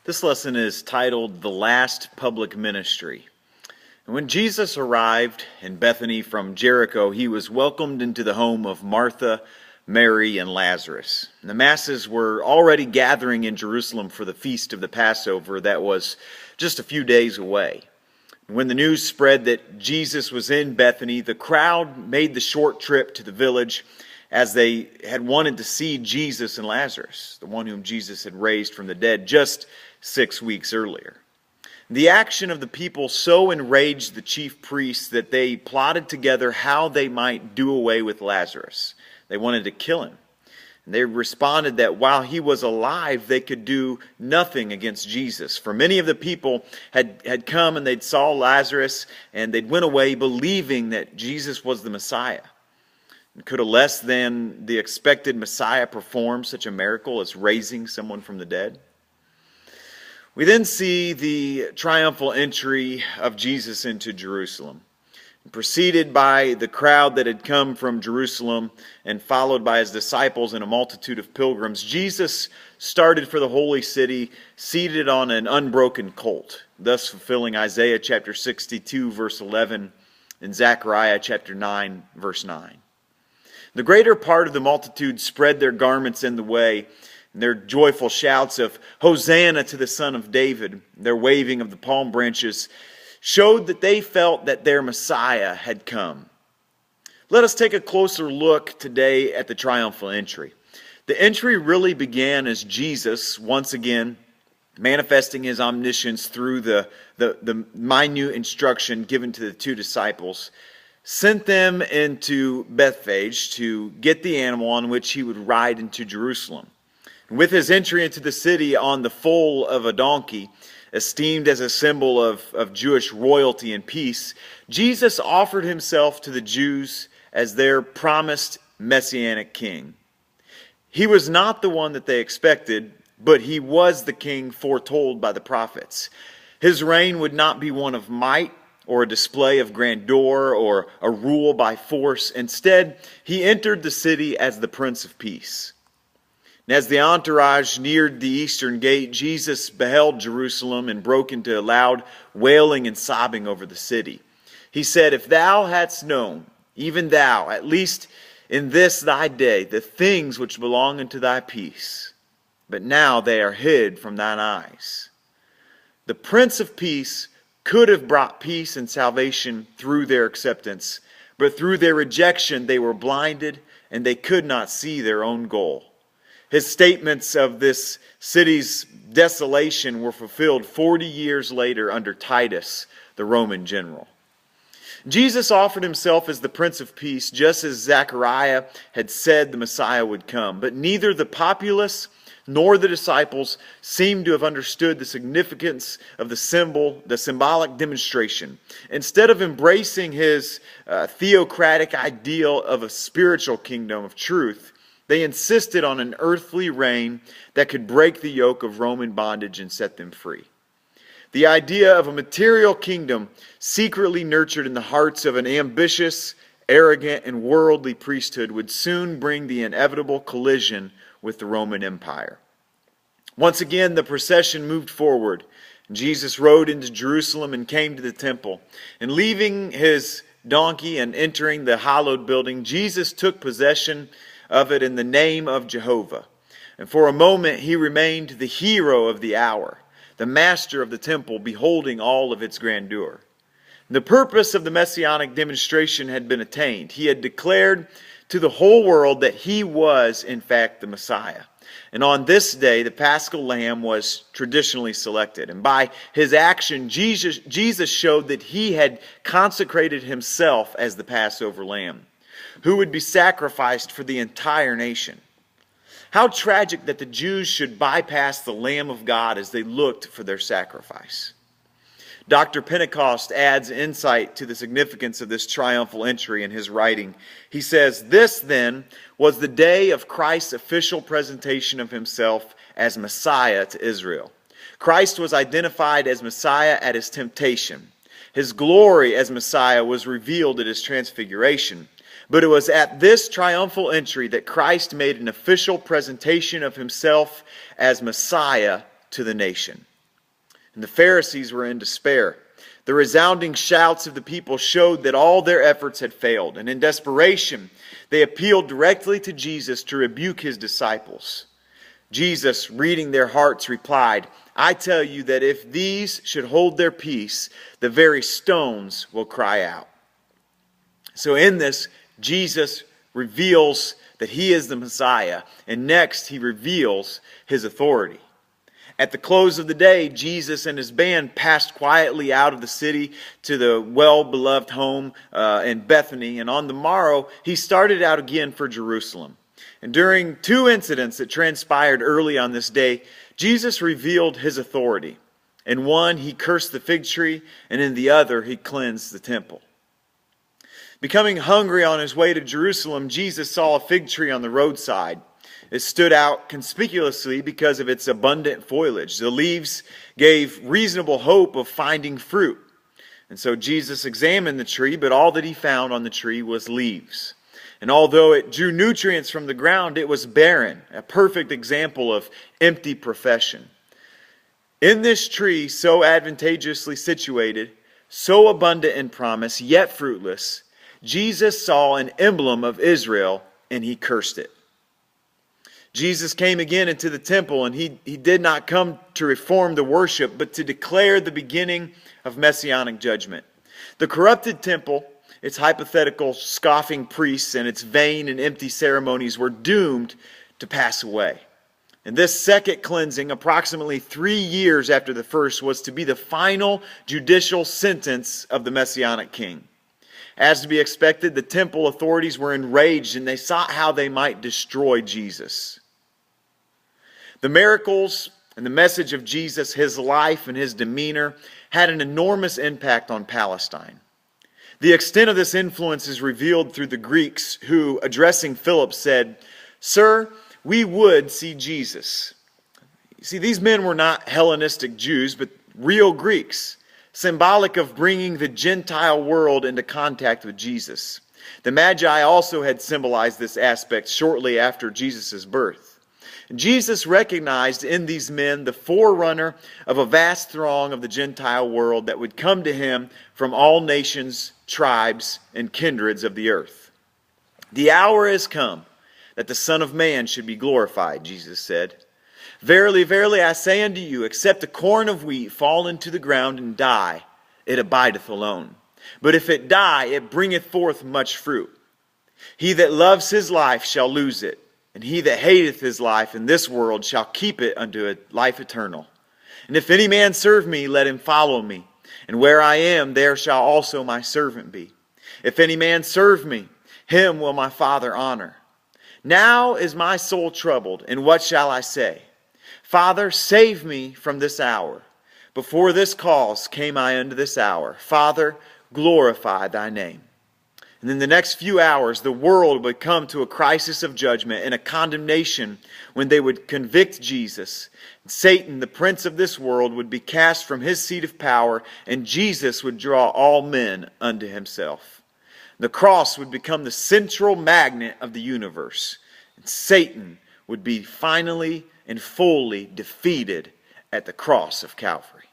This lesson is titled The Last Public Ministry. And when Jesus arrived in Bethany from Jericho, he was welcomed into the home of Martha, Mary, and Lazarus. And the masses were already gathering in Jerusalem for the feast of the Passover that was just a few days away. When the news spread that Jesus was in Bethany, the crowd made the short trip to the village as they had wanted to see Jesus and Lazarus, the one whom Jesus had raised from the dead just 6 weeks earlier. The action of the people so enraged the chief priests that they plotted together how they might do away with Lazarus. They wanted to kill him. And they responded that while he was alive, they could do nothing against Jesus. For many of the people had come and they'd saw Lazarus and they'd went away believing that Jesus was the Messiah. And could a less than the expected Messiah perform such a miracle as raising someone from the dead? We then see the triumphal entry of Jesus into Jerusalem. Preceded by the crowd that had come from Jerusalem and followed by his disciples and a multitude of pilgrims, Jesus started for the holy city seated on an unbroken colt, thus fulfilling Isaiah chapter 62 verse 11 and Zechariah chapter 9 verse 9. The greater part of the multitude spread their garments in the way, and their joyful shouts of Hosanna to the Son of David, their waving of the palm branches, showed that they felt that their Messiah had come. Let us take a closer look today at the triumphal entry. The entry really began as Jesus, once again, manifesting his omniscience through the minute instruction given to the two disciples, sent them into Bethphage to get the animal on which he would ride into Jerusalem. With his entry into the city on the foal of a donkey, esteemed as a symbol of Jewish royalty and peace, Jesus offered himself to the Jews as their promised messianic king. He was not the one that they expected, but he was the king foretold by the prophets. His reign would not be one of might or a display of grandeur or a rule by force. Instead, he entered the city as the Prince of Peace. And as the entourage neared the eastern gate, Jesus beheld Jerusalem and broke into loud wailing and sobbing over the city. He said, "If thou hadst known, even thou, at least in this thy day, the things which belong unto thy peace, but now they are hid from thine eyes." The Prince of Peace could have brought peace and salvation through their acceptance, but through their rejection they were blinded and they could not see their own goal. His statements of this city's desolation were fulfilled 40 years later under Titus, the Roman general. Jesus offered himself as the Prince of Peace, just as Zechariah had said the Messiah would come. But neither the populace nor the disciples seemed to have understood the significance of the symbolic demonstration. Instead of embracing his theocratic ideal of a spiritual kingdom of truth, they insisted on an earthly reign that could break the yoke of Roman bondage and set them free. The idea of a material kingdom secretly nurtured in the hearts of an ambitious, arrogant, and worldly priesthood would soon bring the inevitable collision with the Roman Empire. Once again, the procession moved forward. Jesus rode into Jerusalem and came to the temple. And leaving his donkey and entering the hallowed building, Jesus took possession of it in the name of Jehovah. And for a moment he remained the hero of the hour, the master of the temple, beholding all of its grandeur. The purpose of the messianic demonstration had been attained. He had declared to the whole world that he was, in fact, the Messiah. And on this day, the Paschal Lamb was traditionally selected. And by his action, Jesus showed that he had consecrated himself as the Passover Lamb, who would be sacrificed for the entire nation. How tragic that the Jews should bypass the Lamb of God as they looked for their sacrifice. Dr. Pentecost adds insight to the significance of this triumphal entry in his writing. He says, "This, then, was the day of Christ's official presentation of himself as Messiah to Israel. Christ was identified as Messiah at his temptation. His glory as Messiah was revealed at his transfiguration. But it was at this triumphal entry that Christ made an official presentation of himself as Messiah to the nation." and the Pharisees were in despair. The resounding shouts of the people showed that all their efforts had failed, and in desperation, they appealed directly to Jesus to rebuke his disciples. Jesus, reading their hearts, replied, "I tell you that if these should hold their peace, the very stones will cry out." So in this, Jesus reveals that he is the Messiah, and next he reveals his authority. At the close of the day, Jesus and his band passed quietly out of the city to the well-beloved home in Bethany, and on the morrow, he started out again for Jerusalem. And during two incidents that transpired early on this day, Jesus revealed his authority. In one, he cursed the fig tree, and in the other, he cleansed the temple. Becoming hungry on his way to Jerusalem, Jesus saw a fig tree on the roadside. It stood out conspicuously because of its abundant foliage. The leaves gave reasonable hope of finding fruit. And so Jesus examined the tree, but all that he found on the tree was leaves. And although it drew nutrients from the ground, it was barren, a perfect example of empty profession. In this tree, so advantageously situated, so abundant in promise, yet fruitless, Jesus saw an emblem of Israel, and he cursed it. Jesus came again into the temple, and he did not come to reform the worship, but to declare the beginning of messianic judgment. The corrupted temple, its hypothetical scoffing priests, and its vain and empty ceremonies were doomed to pass away. And this second cleansing, approximately 3 years after the first, was to be the final judicial sentence of the messianic king. As to be expected, the temple authorities were enraged, and they sought how they might destroy Jesus. The miracles and the message of Jesus, his life and his demeanor, had an enormous impact on Palestine. The extent of this influence is revealed through the Greeks who, addressing Philip, said, "Sir, we would see Jesus." You see, these men were not Hellenistic Jews, but real Greeks, symbolic of bringing the Gentile world into contact with Jesus. The Magi also had symbolized this aspect shortly after Jesus' birth. Jesus recognized in these men the forerunner of a vast throng of the Gentile world that would come to him from all nations, tribes, and kindreds of the earth. "The hour has come that the Son of Man should be glorified," Jesus said. "Verily, verily, I say unto you, except a corn of wheat fall into the ground and die, it abideth alone. But if it die, it bringeth forth much fruit. He that loves his life shall lose it, and he that hateth his life in this world shall keep it unto a life eternal. And if any man serve me, let him follow me. And where I am, there shall also my servant be. If any man serve me, him will my Father honor. Now is my soul troubled, and what shall I say? Father, save me from this hour. Before this cause came I unto this hour. Father, glorify thy name." And in the next few hours, the world would come to a crisis of judgment and a condemnation when they would convict Jesus. Satan, the prince of this world, would be cast from his seat of power, and Jesus would draw all men unto himself. The cross would become the central magnet of the universe, and Satan would be finally and fully defeated at the cross of Calvary.